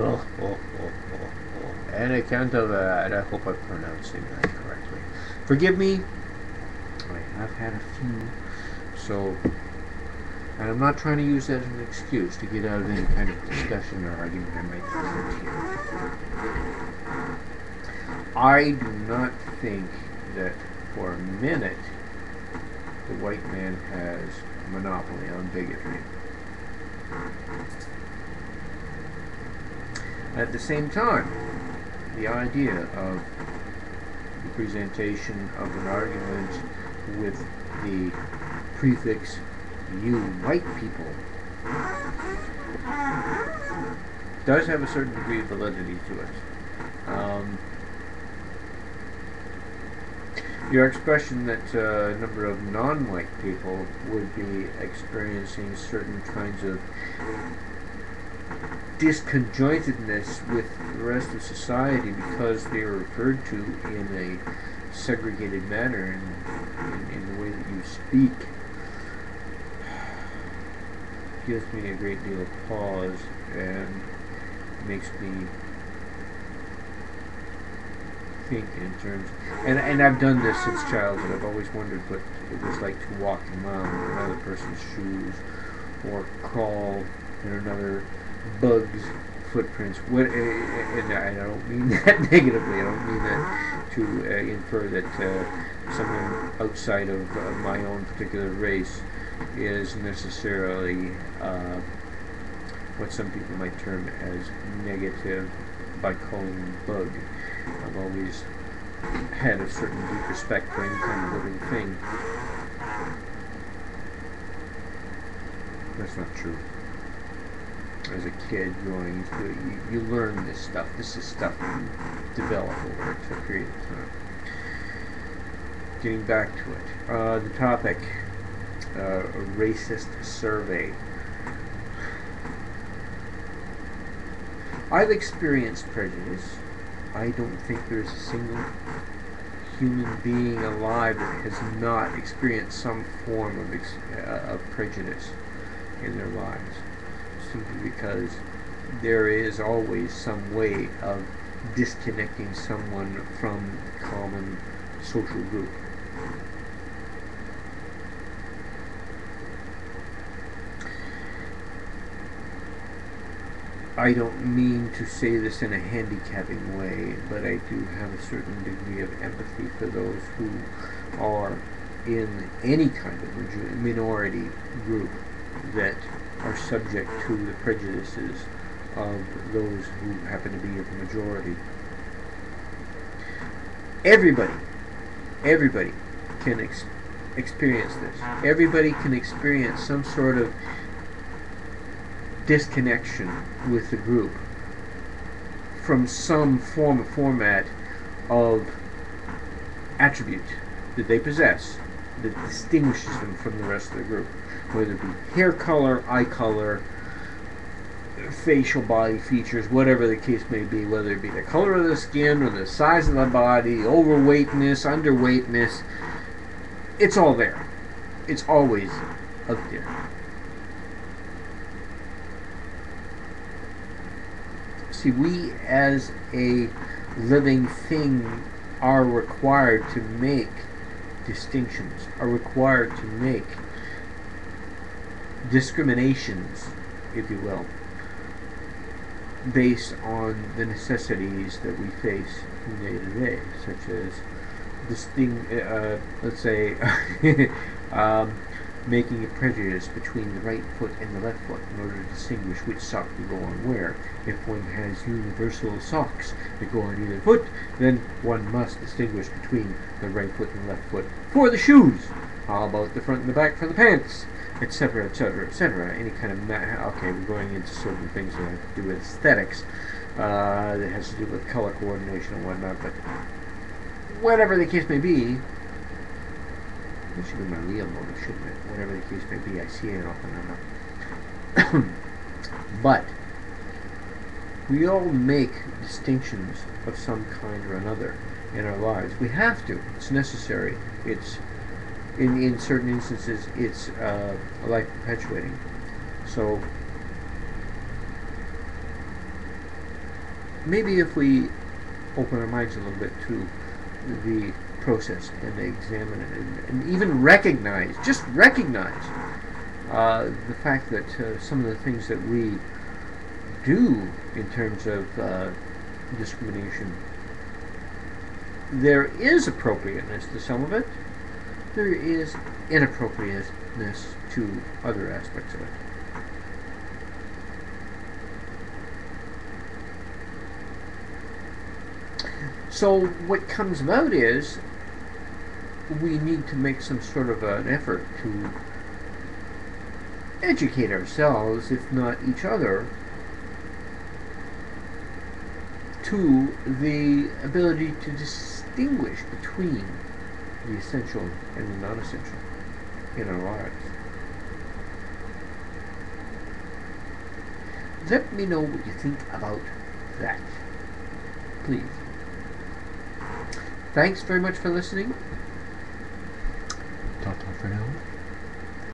Oh, oh, oh, oh, oh. An account of that. I hope I'm pronouncing that correctly. Forgive me. I have had a few. So, and I'm not trying to use that as an excuse to get out of any kind of discussion or argument I might present here. I do not think that for a minute the white man has a monopoly on bigotry. At the same time, the idea of the presentation of an argument with the prefix "you white people" does have a certain degree of validity to it. Your expression that a number of non-white people would be experiencing certain kinds of disconjointedness with the rest of society because they are referred to in a segregated manner in the way that you speak gives me a great deal of pause and makes me think in terms, and I've done this since childhood. I've always wondered what it was like to walk a mile in another person's shoes or crawl in another bug's footprints. And I don't mean that negatively. I don't mean that to infer that someone outside of my own particular race is necessarily what some people might term as negative by calling them bug. I've always had a certain deep respect for any kind of living thing. That's not true. As a kid growing into it, you learn this stuff. This is stuff you develop over a period of time. Getting back to it. The topic, a racist survey. I've experienced prejudice. I don't think there's a single human being alive that has not experienced some form of prejudice in their lives, simply because there is always some way of disconnecting someone from the common social group. I don't mean to say this in a handicapping way, but I do have a certain degree of empathy for those who are in any kind of minority group that are subject to the prejudices of those who happen to be of the majority. Everybody can experience this. Everybody can experience some sort of disconnection with the group from some format of attribute that they possess that distinguishes them from the rest of the group, whether it be hair color, eye color, facial body features, whatever the case may be, whether it be the color of the skin or the size of the body, overweightness, underweightness. It's all there. It's always out there. See, we as a living thing are required to make distinctions, are required to make discriminations, if you will, based on the necessities that we face from day to day, such as let's say making a prejudice between the right foot and the left foot in order to distinguish which sock to go on where. If one has universal socks that go on either foot, then one must distinguish between the right foot and left foot for the shoes. How about the front and the back for the pants? Etc., etc., etc. Any kind of okay, we're going into certain things that have to do with aesthetics, that has to do with color coordination and whatnot, but whatever the case may be, it should be my real motive, shouldn't it? Whatever the case may be, I see it often enough. But we all make distinctions of some kind or another in our lives. We have to. It's necessary. It's in certain instances, it's life perpetuating. So maybe if we open our minds a little bit to the process and examine it and even recognize, just recognize the fact that some of the things that we do in terms of discrimination, there is appropriateness to some of it, there is inappropriateness to other aspects of it. So what comes about is we need to make some sort of an effort to educate ourselves, if not each other, to the ability to distinguish between the essential and the non-essential in our lives. Let me know what you think about that, please. Thanks very much for listening.